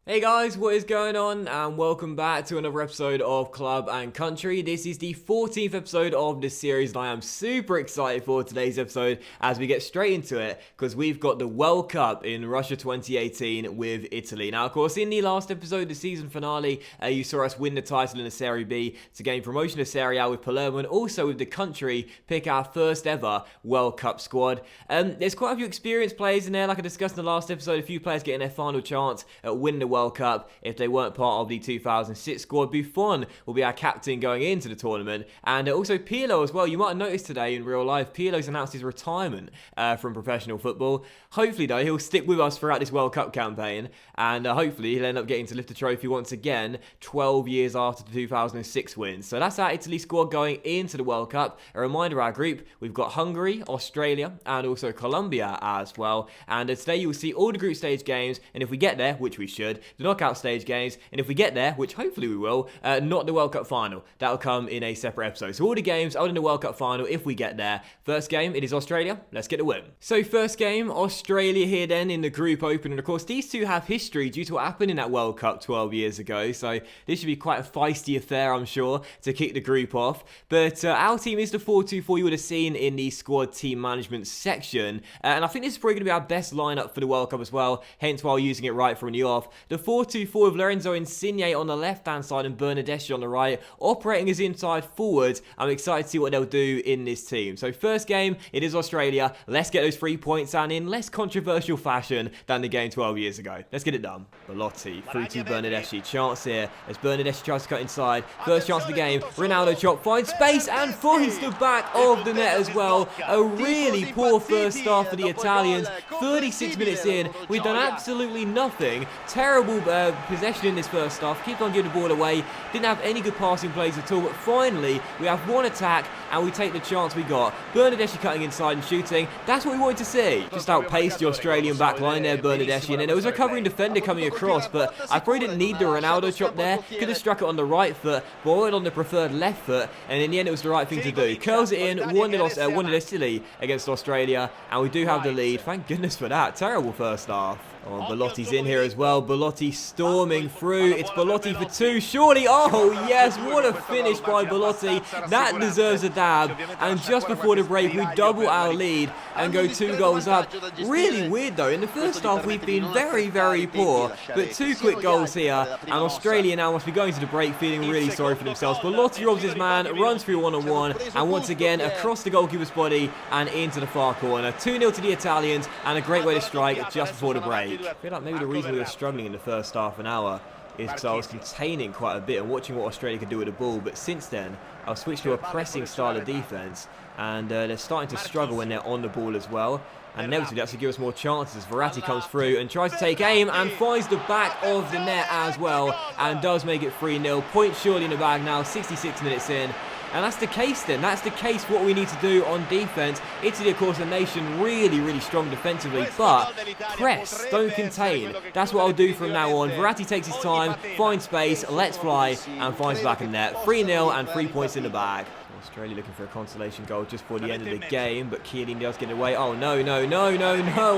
Hey guys, what is going on? And welcome back to another episode of Club and Country. This is the 14th episode of this series, and I am super excited for today's episode as we get straight into it because we've got the World Cup in Russia 2018 with Italy. Now, of course, in the last episode, the season finale, you saw us win the title in the Serie B to gain promotion to Serie A with Palermo, and also with the country pick our first ever World Cup squad. There's quite a few experienced players in there, like I discussed in the last episode, a few players getting their final chance at winning the World Cup if they weren't part of the 2006 squad. Buffon will be our captain going into the tournament, and also Pirlo as well. You might have noticed today in real life, Pirlo's announced his retirement from professional football. Hopefully though, he'll stick with us throughout this World Cup campaign, and hopefully he'll end up getting to lift the trophy once again 12 years after the 2006 win. So that's our Italy squad going into the World Cup. A reminder of our group, we've got Hungary, Australia, and also Colombia as well. And today you will see all the group stage games, and if we get there, which we should, the knockout stage games, and if we get there, which hopefully we will, not the World Cup final. That'll come in a separate episode. So all the games other than the World Cup final if we get there. First game, it is Australia. Let's get the win. So first game, Australia here then in the group open, and of course these two have history due to what happened in that World Cup 12 years ago, so this should be quite a feisty affair, I'm sure, to kick the group off. But our team is the 4-2-4 you would have seen in the squad team management section, and I think this is probably going to be our best lineup for the World Cup as well, hence why we're using it right from the off. The 4-2-4 with Lorenzo Insigne on the left-hand side and Bernardeschi on the right, operating as inside forwards. I'm excited to see what they'll do in this team. So first game, it is Australia. Let's get those 3 points and in less controversial fashion than the game 12 years ago. Let's get it done. Belotti through to Bernardeschi. Chance here as Bernardeschi tries to cut inside. First chance of the game. Ronaldo chop, finds space and finds the back of the net as well. A really poor first half for the Italians. 36 minutes in, we've done absolutely nothing. Terrible possession in this first half. Keep on giving the ball away. Didn't have any good passing plays at all, but finally we have one attack and we take the chance we got. Bernardeschi cutting inside and shooting. That's what we wanted to see. Just outpaced the Australian back line there, Bernardeschi, and then there was a covering defender coming across, but I probably didn't need the Ronaldo chop there. Could have struck it on the right foot, but I went on the preferred left foot, and in the end it was the right thing to do. Curls it in, 1-0 Italy against Australia, and we do have the lead. Thank goodness for that. Terrible first half. Oh, Belotti's in here as well. Belotti storming through. It's Belotti for two. Surely. Oh, yes. What a finish by Belotti. That deserves a dab. And just before the break, we double our lead and go 2 goals up. Really weird, though. In the first half, we've been very, very poor. But 2 quick goals here. And Australia now must be going to the break feeling really sorry for themselves. Belotti robs his man, runs through one-on-one. And once again, across the goalkeeper's body and into the far corner. 2-0 to the Italians. And a great way to strike just before the break. I feel like maybe the reason we were struggling in the first half an hour is because I was containing quite a bit and watching what Australia could do with the ball, but since then I've switched to a pressing style of defence, and they're starting to struggle when they're on the ball as well, and inevitably that's to give us more chances. Verratti comes through and tries to take aim and finds the back of the net as well, and does make it 3-0. Point surely in the bag now, 66 minutes in. And that's the case then. That's the case for what we need to do on defence. Italy, of course, a nation really, really strong defensively, but press, don't contain. That's what I'll do from now on. Verratti takes his time, finds space, lets fly, and finds back in net. 3-0 and 3 points in the bag. Australia looking for a consolation goal just before the end of the game, but Chiellini does get away. Oh, no.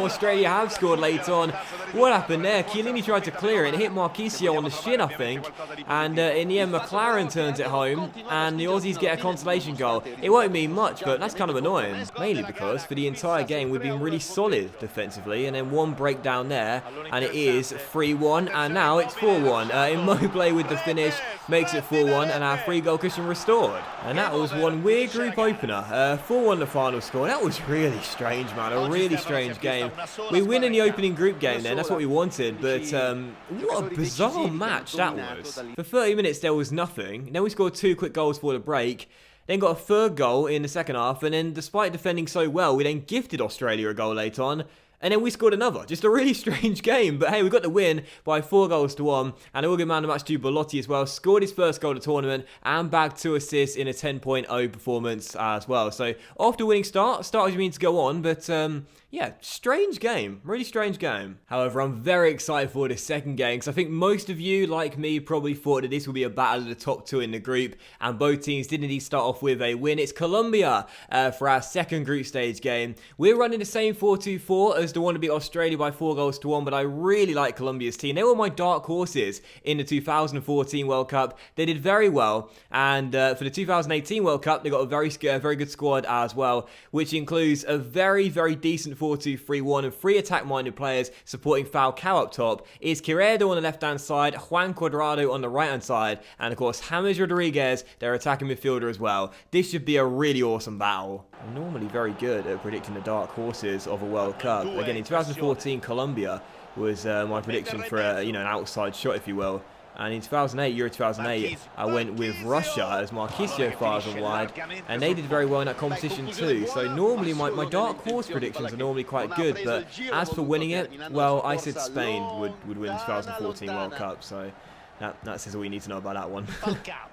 Australia have scored late on. What happened there? Chiellini tried to clear it and hit Marchisio on the shin, I think. And in the end, McLaren turns it home, and the Aussies get a consolation goal. It won't mean much, but that's kind of annoying. Mainly because for the entire game, we've been really solid defensively, and then one breakdown there, and it is 3-1, and now it's 4-1. Immobile with the finish makes it 4-1, and our 3-goal cushion restored. And that was one weird group opener. 4-1 the final score. That was really strange, man. A really strange game. We win in the opening group game then. That's what we wanted. But what a bizarre match that was. For 30 minutes, there was nothing. Then we scored 2 quick goals for the break. Then got a 3rd goal in the second half. And then despite defending so well, we then gifted Australia a goal late on. And then we scored another. Just a really strange game. But hey, we got the win by 4-1. And a all good man of the match to Belotti as well. Scored his first goal of the tournament and bagged 2 assists in a 10.0 performance as well. So after winning start as you mean to go on. But Yeah, strange game. Really strange game. However, I'm very excited for this second game because I think most of you, like me, probably thought that this would be a battle of the top two in the group, and both teams did indeed start off with a win. It's Colombia for our second group stage game. We're running the same 4-2-4 as the one to beat Australia by 4-1, but I really like Colombia's team. They were my dark horses in the 2014 World Cup. They did very well, and for the 2018 World Cup, they got a very good squad as well, which includes a very decent 4-2-3-1 and 3 attack-minded players supporting Falcao up top. It's Quirado on the left-hand side, Juan Cuadrado on the right-hand side, and of course James Rodriguez, their attacking midfielder as well. This should be a really awesome battle. I'm normally very good at predicting the dark horses of a World Cup. Again, in 2014, Colombia was my prediction for an outside shot, if you will. And in 2008, Euro 2008, I went with Russia as Marquisio fires on wide, and they did very well in that competition too. So normally my dark horse predictions are normally quite good, but as for winning it, well, I said Spain would win the 2014 World Cup, so that says all you need to know about that one.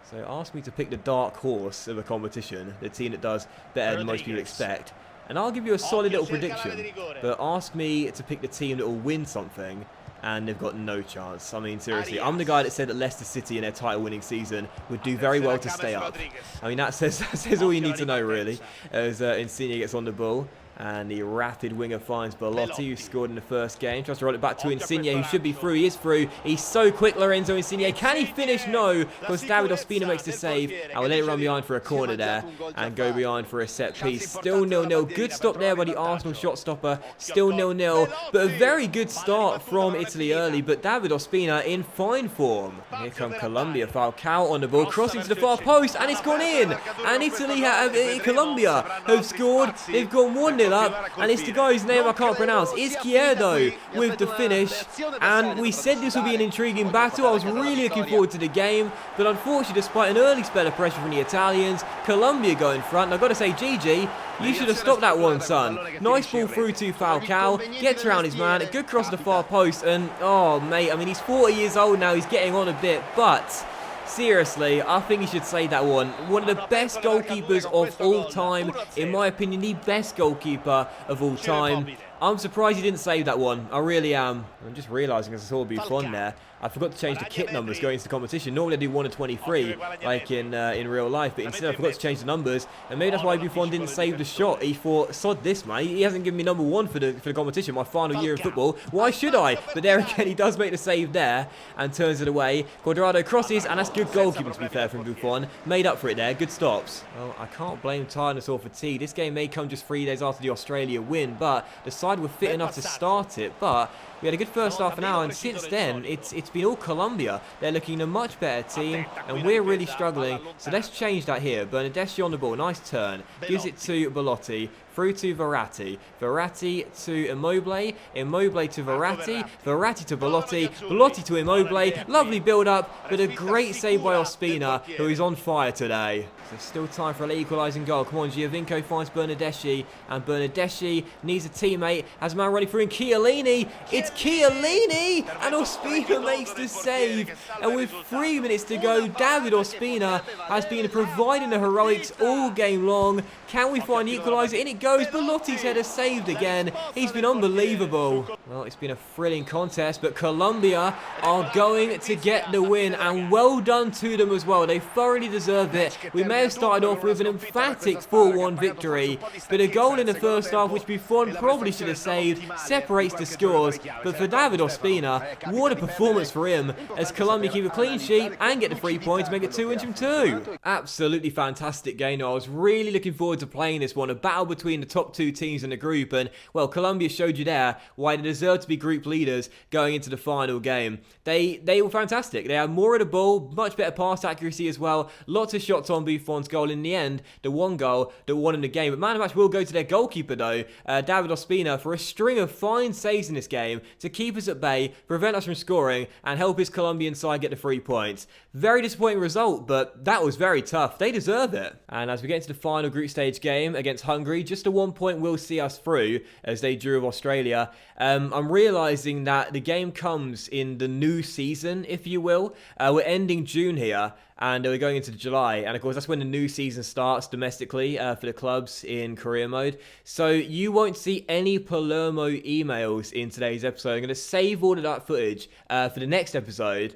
So ask me to pick the dark horse of a competition, the team that does better than most people expect, and I'll give you a solid little prediction, but ask me to pick the team that will win something, and they've got no chance. I mean, seriously, I'm the guy that said that Leicester City in their title-winning season would do very well to stay up. I mean, that says all you need to know, really, as Insigne gets on the ball. And the rapid winger finds Belotti, who scored in the first game. Tries to roll it back to Insigne, who should be through. He is through. He's so quick, Lorenzo Insigne. Can he finish? No, because David Ospina makes the save. And we'll let it run behind for a corner there and go behind for a set piece. Still 0-0. Good stop there by the Arsenal shot stopper. Still 0-0. But a very good start from Italy early. But David Ospina in fine form. And here come Colombia. Falcao on the ball, crossing to the far post, and it's gone in. And Colombia have scored. They've gone 1-0 up, and it's the guy whose name I can't pronounce. Izquierdo with the finish, and we said this would be an intriguing battle. I was really looking forward to the game, but unfortunately, despite an early spell of pressure from the Italians, Colombia go in front. And I've got to say, Gigi, you should have stopped that one, son. Nice ball through to Falcao, gets around his man, good cross to the far post, and oh mate, I mean, he's 40 years old now, he's getting on a bit, but seriously, I think he should save that one. One of the best goalkeepers of all time. In my opinion, the best goalkeeper of all time. I'm surprised he didn't save that one. I really am. I'm just realising, as I saw Buffon there, I forgot to change the kit numbers going into the competition. Normally I do 1 to 23, like in real life, but instead I forgot to change the numbers, and maybe that's why Buffon didn't save the shot. He thought, sod this, man. He hasn't given me number 1 for the competition, my final year of football. Why should I? But there again, he does make the save there and turns it away. Cuadrado crosses, and that's good goalkeeping, to be fair, from Buffon. Made up for it there. Good stops. Well, I can't blame tiredness or fatigue. This game may come just 3 days after the Australia win, but the side were fit enough to start it. But we had a good first half an hour, and since then, it's been all Colombia. They're looking a much better team, and we're really struggling. So let's change that here. Bernardeschi on the ball, nice turn. Gives it to Belotti. Through to Verratti. Verratti to Immobile. Immobile to Verratti. Verratti to Belotti. Belotti to Immobile. Lovely build-up, but a great save by Ospina, who is on fire today. So still time for a late equalising goal. Come on, Giovinco finds Bernardeschi, and Bernardeschi needs a teammate. Has a man running through, and Chiellini. It's Chiellini, and Ospina makes the save. And with 3 minutes to go, David Ospina has been providing the heroics all game long. Can we find the equaliser? In it goes. Belotti's header saved again. He's been unbelievable. Well, it's been a thrilling contest, but Colombia are going to get the win, and well done to them as well. They thoroughly deserved it. We may have started off with an emphatic 4-1 victory, but a goal in the first half, which Buffon probably should have saved, separates the scores. But for David Ospina, what a performance for him, as Colombia keep a clean sheet and get the 3 points, make it 2 wins from 2. Absolutely fantastic game. I was really looking forward to playing this one, a battle between the top 2 teams in the group, and well, Colombia showed you there why they deserve to be group leaders going into the final game. They were fantastic. They had more of the ball, much better pass accuracy as well, lots of shots on Buffon's goal. In the end, the one goal that won in the game. But man of the match will go to their goalkeeper though, David Ospina, for a string of fine saves in this game. to keep us at bay, prevent us from scoring, and help his Colombian side get the 3 points. Very disappointing result, but that was very tough. They deserve it. And as we get into the final group stage game against Hungary, just a 1 point will see us through as they drew with Australia. I'm realising that the game comes in the new season, if you will. We're ending June here, and we're going into July, and of course that's when the new season starts domestically for the clubs in career mode. So you won't see any Palermo emails in today's episode. I'm going to save all of that footage for the next episode,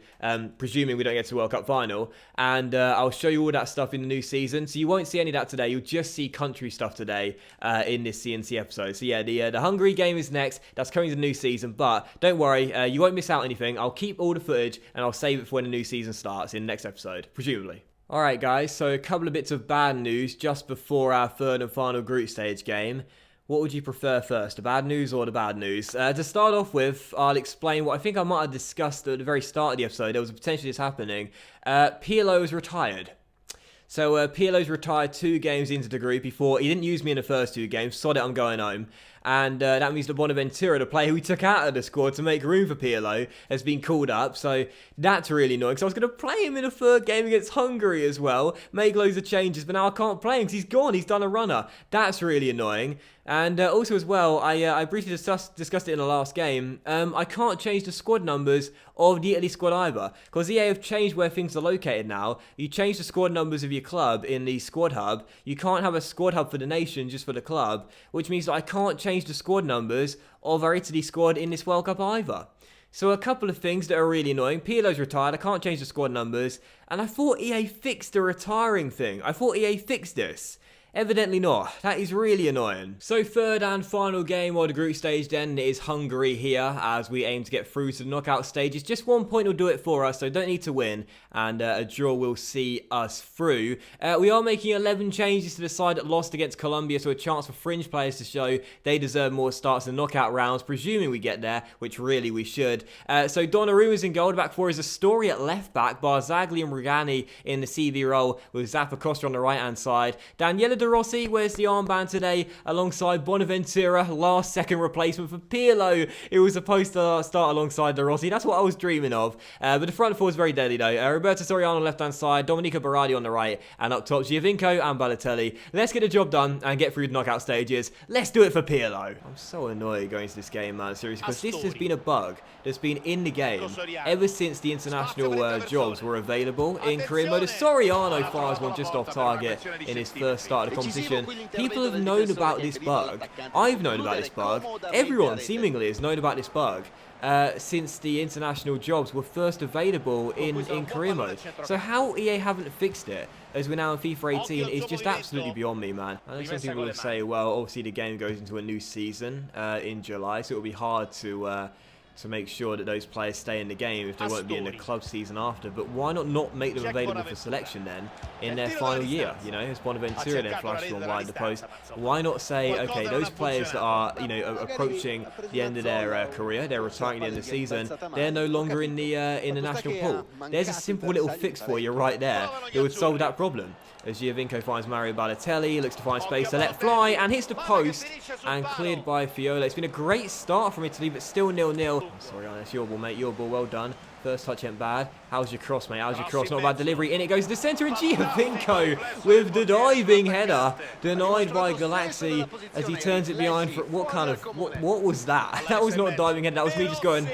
presuming we don't get to the World Cup final, and I'll show you all that stuff in the new season. So you won't see any of that today. You'll just see country stuff today in this CNC episode. So yeah, the Hungary game is next. That's coming to the new season, but don't worry, you won't miss out anything. I'll keep all the footage and I'll save it for when the new season starts in the next episode, presumably. Alright guys, so a couple of bits of bad news just before our third and final group stage game. What would you prefer first, the bad news or the bad news? To start off with, I'll explain what I think I might have discussed at the very start of the episode. There was potentially this happening. Pirlo is retired. So Pirlo's retired 2 games into the group. He didn't use me in the first 2 games. Sod it, I'm going home. And that means that Bonaventura, the player who we took out of the squad to make room for Pirlo, has been called up. So that's really annoying, because I was going to play him in a third game against Hungary as well, make loads of changes, but now I can't play him because he's gone. He's done a runner. That's really annoying. And also as well, I briefly discussed it in the last game. I can't change the squad numbers of the Italy squad either, because EA have changed where things are located now. You change the squad numbers of your club in the squad hub. You can't have a squad hub for the nation, just for the club, which means that I can't change the squad numbers of our Italy squad in this World Cup either. So a couple of things that are really annoying. Pirlo's retired, I can't change the squad numbers, and I thought EA fixed the retiring thing. I thought EA fixed this. Evidently not. That is really annoying. So third and final game of the group stage then is Hungary here as we aim to get through to the knockout stages. Just 1 point will do it for us, so don't need to win, and a draw will see us through. We are making 11 changes to the side that lost against Colombia, so a chance for fringe players to show they deserve more starts in the knockout rounds, presuming we get there, which really we should. So Donnarumma's in goal. The back four is Astori at left back, Barzagli and Rugani in the CV role with Zappacosta on the right hand side. Daniele De Rossi wears the armband today alongside Bonaventura, last second replacement for Pirlo. It was supposed to start alongside De Rossi. That's what I was dreaming of. But the front four is very deadly though. Roberto Soriano on the left hand side, Dominica Berardi on the right, and up top Giovinco and Balotelli. Let's get the job done and get through the knockout stages. Let's do it for Pirlo. I'm so annoyed going to this game, man, seriously, because this has been a bug that's been in the game ever since the international jobs were available in career mode. Soriano fires one just off target in his first start of the competition. People have known about this bug. I've known about this bug. Everyone seemingly has known about this bug since the international jobs were first available in career mode. So how EA haven't fixed it as we're now in FIFA 18 is just absolutely beyond me, man. I know some people will say, well, obviously the game goes into a new season in July, so it'll be hard to make sure that those players stay in the game if they won't be in the club season after. But why not make them available for selection then in their final year? You know, as Bonaventura then flashes one wide the post. Why not say, okay, those players that are, you know, approaching the end of their career, they're retiring at the end of the season, they're no longer in the national pool. There's a simple little fix for you right there that would solve that problem. As Giovinco finds Mario Balotelli, looks to find space to let fly and hits the post and cleared by Fiola. It's been a great start from Italy, but still 0-0. Sorry, that's your ball, mate. Your ball, well done. First touch ain't bad. How's your cross, mate? How's your cross? Not a bad delivery. In it goes to the centre, and Giovinco with the diving header denied by Galaxy as he turns it behind. For what was that? That was not a diving header. That was me just going.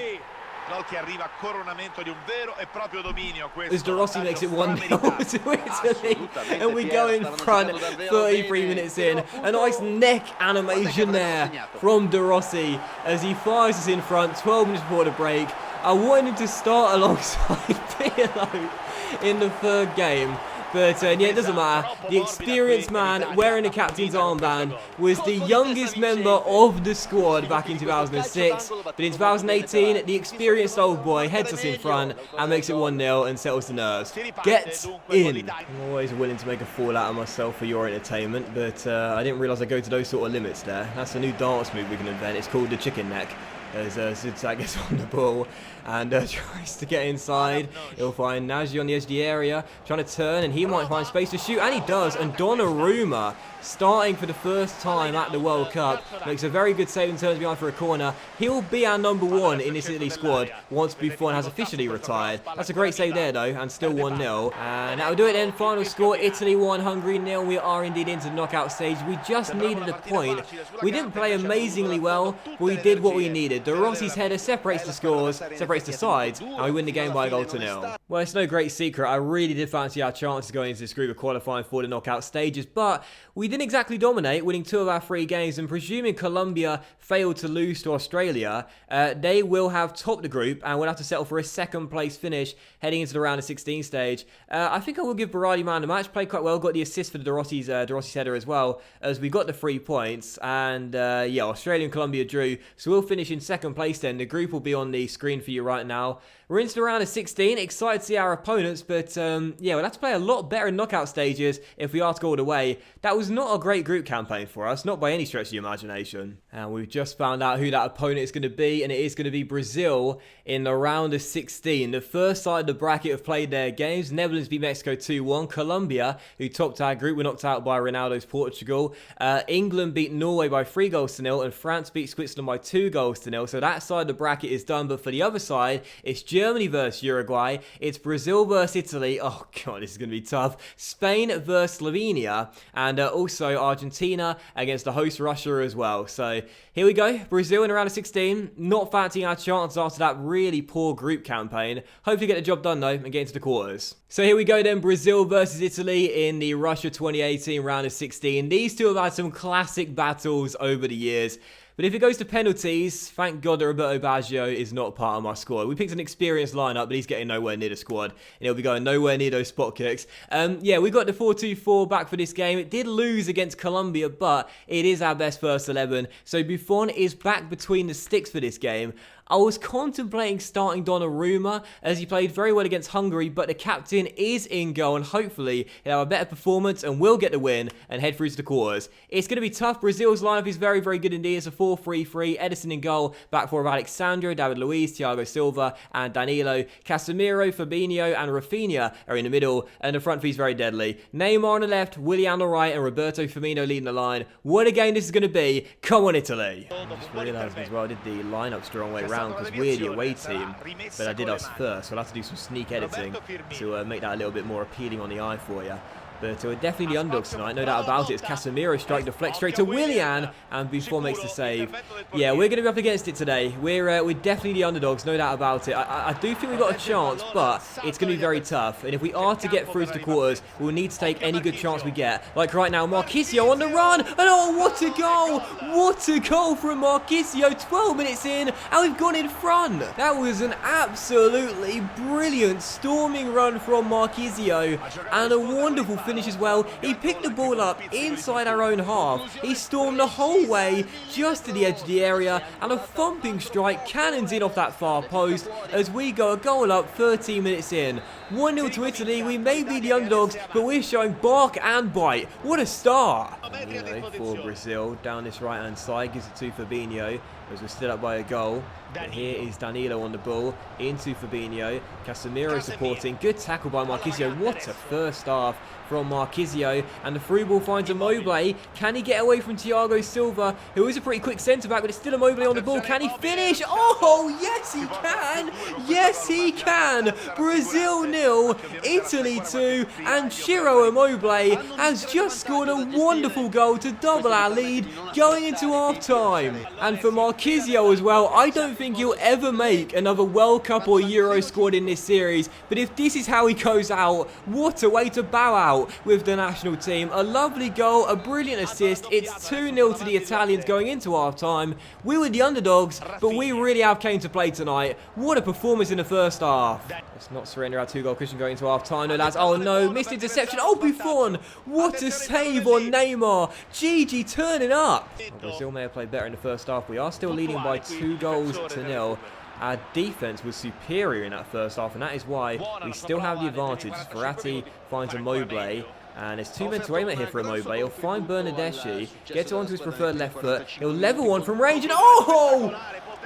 As De Rossi makes it 1-0 to Italy, and we go in front 33 minutes in. A nice neck animation there from De Rossi as he fires us in front 12 minutes before the break. I wanted him to start alongside Pirlo in the third game. But yeah, it doesn't matter. The experienced man wearing the captain's armband was the youngest member of the squad back in 2006. But in 2018, the experienced old boy heads us in front and makes it 1-0 and settles the nerves. Get in. I'm always willing to make a fool out of myself for your entertainment, but I didn't realise I'd go to those sort of limits there. That's a new dance move we can invent. It's called the chicken neck. as Zigzag gets on the ball and tries to get inside. He'll find Nagy on the edge of the area, trying to turn, and he might find space to shoot, and he does. And Donnarumma, starting for the first time at the World Cup, makes a very good save and turns behind for a corner. He'll be our number 1 in this Italy squad once Buffon has officially retired. That's a great save there, though, and still 1-0. And that'll do it then. Final score, Italy 1, Hungary 0. We are indeed into the knockout stage. We just needed a point. We didn't play amazingly well, but we did what we needed. De Rossi's header separates the scores, separates the sides, and we win the game by 1-0. Well, it's no great secret. I really did fancy our chances going into this group of qualifying for the knockout stages, but we didn't exactly dominate, winning 2 of our 3 games, and presuming Colombia failed to lose to Australia, they will have topped the group and will have to settle for a 2nd place finish heading into the round of 16 stage. I think I will give Berardi man the match. Played quite well, got the assist for the De Rossi's header as well, as we got the 3 points, and yeah, Australia and Colombia drew, so we'll finish in 2nd place then. The group will be on the screen for you right now. We're into the round of 16, excited to see our opponents, but yeah, we'll have to play a lot better in knockout stages if we are to go all the way. That was not a great group campaign for us, not by any stretch of the imagination. And we've just found out who that opponent is going to be, and it is going to be Brazil in the round of 16. The first side of the bracket have played their games. Netherlands beat Mexico 2-1. Colombia, who topped our group, were knocked out by Ronaldo's Portugal. England beat Norway by 3-0, and France beat Switzerland by 2-0. So that side of the bracket is done, but for the other side, it's Germany versus Uruguay. It's Brazil versus Italy. Oh god, this is going to be tough. Spain versus Slovenia, and also Argentina against the host Russia as well. So here we go. Brazil in the round of 16. Not fancying our chances after that really poor group campaign. Hopefully get the job done though and get into the quarters. So here we go then, Brazil versus Italy in the Russia 2018 round of 16. These two have had some classic battles over the years. But if it goes to penalties, thank God that Roberto Baggio is not part of my squad. We picked an experienced lineup, but he's getting nowhere near the squad. And he'll be going nowhere near those spot kicks. Yeah, we got the 4-2-4 back for this game. It did lose against Colombia, but it is our best first 11. So Buffon is back between the sticks for this game. I was contemplating starting Donnarumma as he played very well against Hungary, but the captain is in goal and hopefully he'll have a better performance and will get the win and head through to the quarters. It's going to be tough. Brazil's lineup is very, very good indeed. It's a 4-3-3. Edison in goal, back four of Alexandro, David Luiz, Thiago Silva and Danilo. Casemiro, Fabinho and Rafinha are in the middle, and the front three is very deadly. Neymar on the left, Willian on the right and Roberto Firmino leading the line. What a game this is going to be. Come on, Italy. I just realised as well I did the lineups the wrong way around, because we're the away team, but I did us first, so I'll have to do some sneak editing to make that a little bit more appealing on the eye for you. But we're definitely the underdogs tonight, no doubt about it. It's Casemiro strike deflect straight to Willian, and Buffon makes the save. Yeah, we're going to be up against it today. We're definitely the underdogs, no doubt about it. I do think we've got a chance, but it's going to be very tough. And if we are to get through to the quarters, we'll need to take any good chance we get. Like right now, Marquisio on the run, and oh, what a goal! What a goal from Marquisio, 12 minutes in, and we've gone in front. That was an absolutely brilliant storming run from Marquisio, and a wonderful finish as well. He picked the ball up inside our own half. He stormed the whole way just to the edge of the area, and a thumping strike cannons in off that far post as we go a goal up 13 minutes in. 1-0 to Italy. We may be the underdogs, but we're showing bark and bite. What a start! For Brazil down this right hand side, gives it to Fabinho as we're still up by a goal. But here is Danilo on the ball, into Fabinho. Casemiro supporting. Good tackle by Marquisio. What a first half from Marquisio. And the through ball finds Immobile. Can he get away from Thiago Silva, who is a pretty quick centre-back, but it's still Immobile on the ball. Can he finish? Oh, yes he can! Yes he can! Brazil 0, Italy 2, and Ciro Immobile has just scored a wonderful goal to double our lead going into half-time. And for Marquisio as well, I don't think he'll ever make another World Cup or Euro squad in this series, but if this is how he goes out, what a way to bow out with the national team. A lovely goal, a brilliant assist. It's 2-0 to the Italians going into half-time. We were the underdogs, but we really have came to play tonight. What a performance in the first half. Let's not surrender our 2-goal cushion going into half-time. No, lads. Oh no, missed interception. Oh, Buffon. What a save on Neymar. Gigi turning up. Well, Brazil may have played better in the first half. We are still leading by 2-0. Our defense was superior in that first half, and that is why we still have the advantage. Verratti finds Immobile, and there's two men to aim at here for Immobile. He'll find Bernardeschi, gets onto his preferred left foot. He'll level one from range, and oh!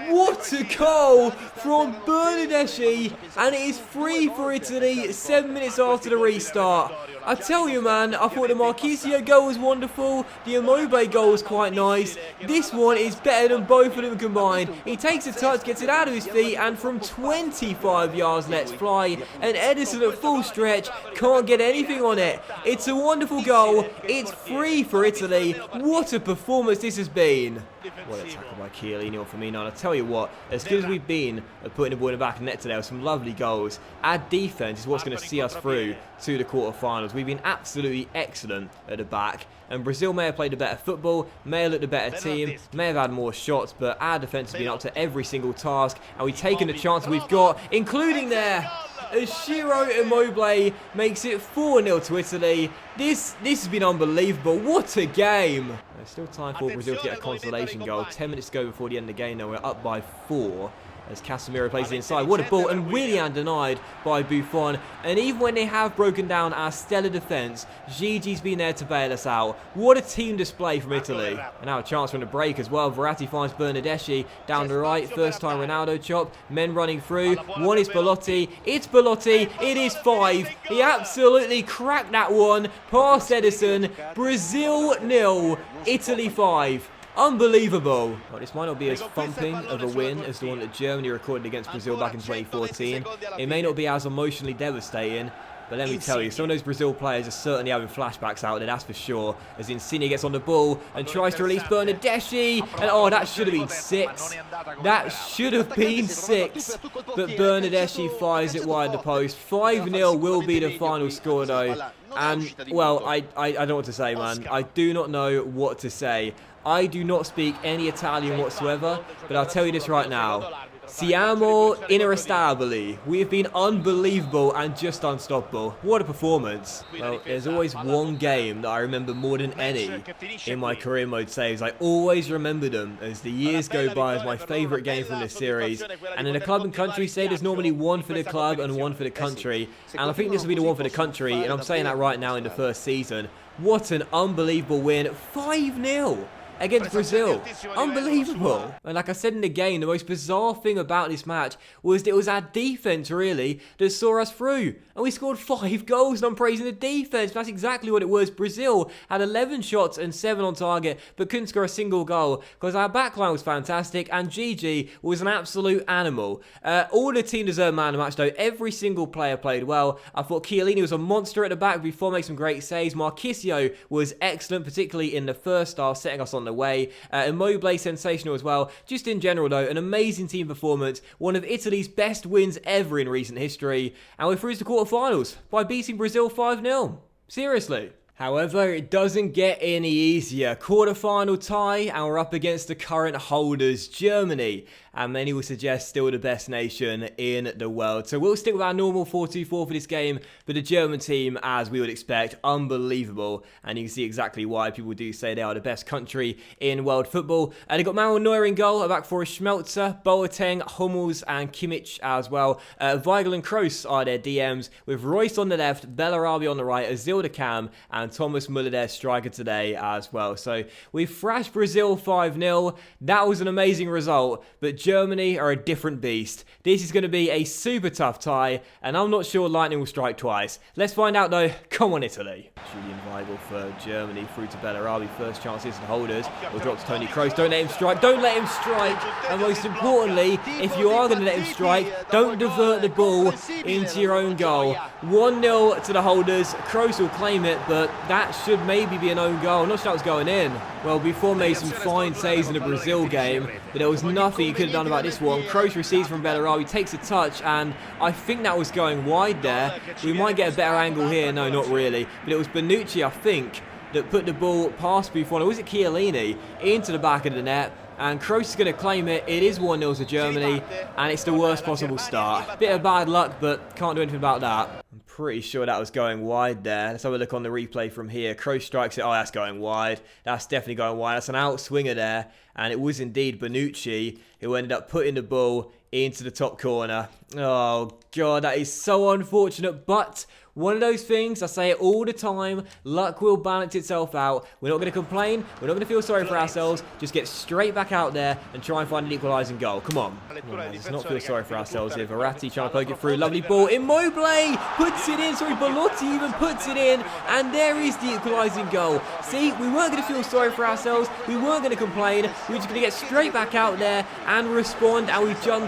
What a goal from Bernardeschi, and it is 3 for Italy 7 minutes after the restart. I tell you, man, I thought the Marchisio goal was wonderful, the Immobile goal was quite nice. This one is better than both of them combined. He takes a touch, gets it out of his feet, and from 25 yards lets fly, and Edison at full stretch can't get anything on it. It's a wonderful goal. It's 3 for Italy. What a performance this has been. What a tackle by Chiellini or Firmino. And I tell you what, as good as we've been at putting the ball in the back of the net today with some lovely goals, our defence is what's going to see us through to the quarterfinals. We've been absolutely excellent at the back, and Brazil may have played a better football, may have looked a better team, may have had more shots, but our defence has been up to every single task, and we've taken the chances we've got, including there as Ciro Immobile makes it 4-0 to Italy. This has been unbelievable. What a game. There's still time for Brazil to get a consolation goal. 10 minutes to go before the end of the game. Now we're up by 4 as Casemiro plays it inside. What a ball, and Willian denied by Buffon. And even when they have broken down our stellar defence, Gigi's been there to bail us out. What a team display from Italy. And now a chance from the break as well. Verratti finds Bernardeschi down the right. First time Ronaldo chop. Men running through. One is Belotti. It's Belotti. It is 5. He absolutely cracked that one past Edison. Brazil 0, Italy 5. Unbelievable. Well, this might not be as thumping of a win as the one that Germany recorded against Brazil back in 2014. It may not be as emotionally devastating, but let me tell you, some of those Brazil players are certainly having flashbacks out there, that's for sure. As Insigne gets on the ball and tries to release Bernardeschi. And oh, that should have been 6. That should have been 6. But Bernardeschi fires it wide the post. 5-0 will be the final score though. And, well, I don't know what to say, man. I do not know what to say. I do not speak any Italian whatsoever, but I'll tell you this right now. Siamo inestabili. We have been unbelievable and just unstoppable. What a performance. Well, there's always one game that I remember more than any in my career mode saves. I always remember them as the years go by as my favourite game from this series. And in a club and country say there's normally one for the club and one for the country. And I think this will be the one for the country, and I'm saying that right now in the first season. What an unbelievable win. 5-0. Against Brazil. Unbelievable. And like I said in the game, the most bizarre thing about this match was that it was our defence, really, that saw us through. And we scored 5 goals, and I'm praising the defence. That's exactly what it was. Brazil had 11 shots and 7 on target, but couldn't score a single goal because our backline was fantastic, and Gigi was an absolute animal. All the team deserved man of the match, though. Every single player played well. I thought Chiellini was a monster at the back before making some great saves. Marchisio was excellent, particularly in the first half, setting us on the way. Immobile sensational as well. Just in general though, an amazing team performance, one of Italy's best wins ever in recent history, and we're through to the quarterfinals by beating Brazil 5-0. Seriously. However, it doesn't get any easier. Quarterfinal tie, and we're up against the current holders, Germany. And many will suggest still the best nation in the world. So we'll stick with our normal 4-2-4 for this game. But the German team, as we would expect, unbelievable. And you can see exactly why people do say they are the best country in world football. They got Manuel Neuer in goal. Back for Schmelzer, Boateng, Hummels and Kimmich as well. Weigl and Kroos are their DMs. With Royce on the left, Bellarabi on the right, Özil the cam, and Thomas Müller their striker today as well. So we thrashed Brazil 5-0. That was an amazing result. But Germany are a different beast. This is going to be a super tough tie, and I'm not sure lightning will strike twice. Let's find out though. Come on, Italy. Julian Weigl for Germany, through to Bellarabi. First chance is to the holders. Will drop to Toni Kroos. Don't let him strike. Don't let him strike. And most importantly, if you are going to let him strike, don't divert the ball into your own goal. 1-0 to the holders. Kroos will claim it, but that should maybe be an own goal. I'm not sure that was going in. Well, Buffon made some fine saves in the Brazil game, but there was nothing he could have done about this one. Kroos receives from Bellarabi, takes a touch, and I think that was going wide there. We might get a better angle here. No, not really. But it was Bonucci, I think, that put the ball past Buffon, or was it Chiellini, into the back of the net. And Kroos is going to claim it. It is 1-0 to Germany, and it's the worst possible start. Bit of bad luck, but can't do anything about that. I'm pretty sure that was going wide there. Let's have a look on the replay from here. Kroos strikes it. Oh, that's going wide. That's definitely going wide. That's an outswinger there. And it was indeed Bonucci who ended up putting the ball into the top corner. Oh, God, that is so unfortunate, but one of those things, I say it all the time, luck will balance itself out. We're not going to complain. We're not going to feel sorry for ourselves. Just get straight back out there and try and find an equalising goal. Come on. Let's not feel sorry for ourselves here. Verratti trying to poke it through. Lovely ball. Immobile puts it in. Sorry, Belotti even puts it in. And there is the equalising goal. See, we weren't going to feel sorry for ourselves. We weren't going to complain. We were just going to get straight back out there and respond. And we've done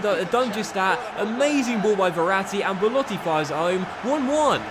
just that. Amazing ball by Verratti. And Belotti fires it home. 1-1.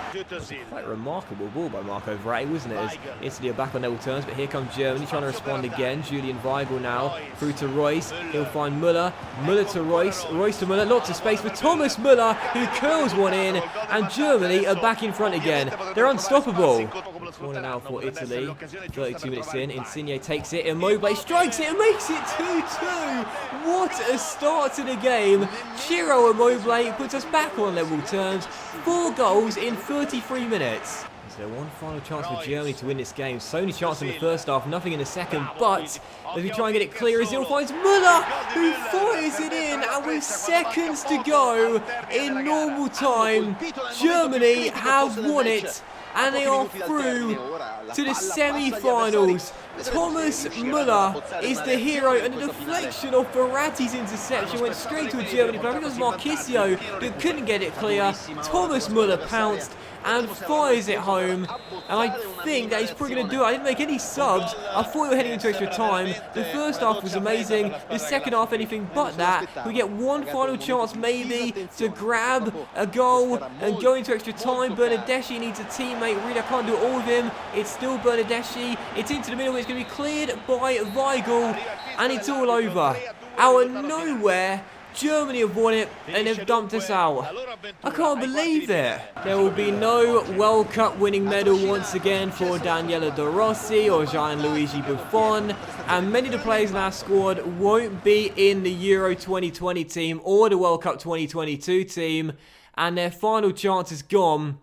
Quite a remarkable ball by Marco Verratti, wasn't it? As Italy are back on level terms, but here comes Germany trying to respond again. Julian Weigl now through to Royce. He'll find Müller. Müller to Royce. Royce to Müller. Lots of space for Thomas Müller, who curls one in. And Germany are back in front again. They're unstoppable. Corner now for Italy. 32 minutes in. Insigne takes it. Immobile strikes it and makes it 2-2. What a start to the game. Ciro Immobile puts us back on level terms. 4 goals in 33 minutes. Is there one final chance for Germany to win this game? So many chances in the first half, nothing in the second. But as we try and get it clear, Azil finds Müller, who fires it in. And with seconds to go in normal time, Germany have won it. And they are through to the semi-finals. Thomas Müller is the hero, and the deflection of Verratti's interception went straight to a Germany player. I think it was Marchisio that couldn't get it clear. Thomas Müller pounced and fires it home, and I think that he's probably going to do it. I didn't make any subs. I thought we were heading into extra time. The first half was amazing. The second half, anything but that. We get one final chance maybe to grab a goal and go into extra time. Bernardeschi needs a teammate. Really, I can't do it all with him. It's still Bernardeschi. It's into the middle. It's going to be cleared by Weigl, and it's all over. Out of nowhere, Germany have won it and they've dumped us out. I can't believe it. There will be no World Cup winning medal once again for Daniele De Rossi or Gianluigi Buffon, and many of the players in our squad won't be in the Euro 2020 team or the World Cup 2022 team, and their final chance is gone.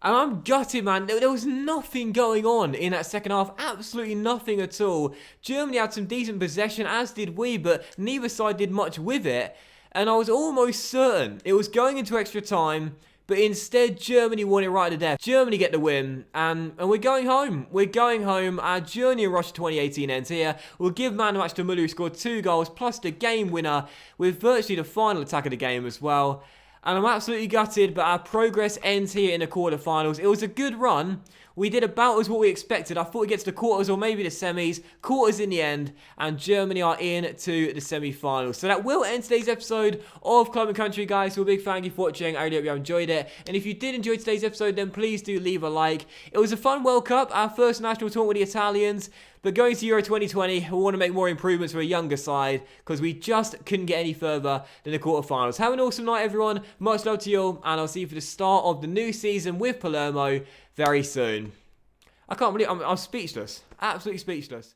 And I'm gutted, man. There was nothing going on in that second half. Absolutely nothing at all. Germany had some decent possession, as did we, but neither side did much with it. And I was almost certain it was going into extra time, but instead Germany won it right to death. Germany get the win, and we're going home. We're going home. Our journey in Russia 2018 ends here. We'll give man of the match to Müller, who scored 2 goals, plus the game winner, with virtually the final attack of the game as well. And I'm absolutely gutted, but our progress ends here in the quarterfinals. It was a good run. We did about as what we expected. I thought we'd get to the quarters or maybe the semis. Quarters in the end, and Germany are in to the semi-finals. So that will end today's episode of Club and Country, guys. So a big thank you for watching. I really hope you have enjoyed it. And if you did enjoy today's episode, then please do leave a like. It was a fun World Cup, our first national tournament with the Italians. But going to Euro 2020, we want to make more improvements for a younger side, because we just couldn't get any further than the quarterfinals. Have an awesome night, everyone. Much love to you all, and I'll see you for the start of the new season with Palermo very soon. I can't believe I'm speechless. Absolutely speechless.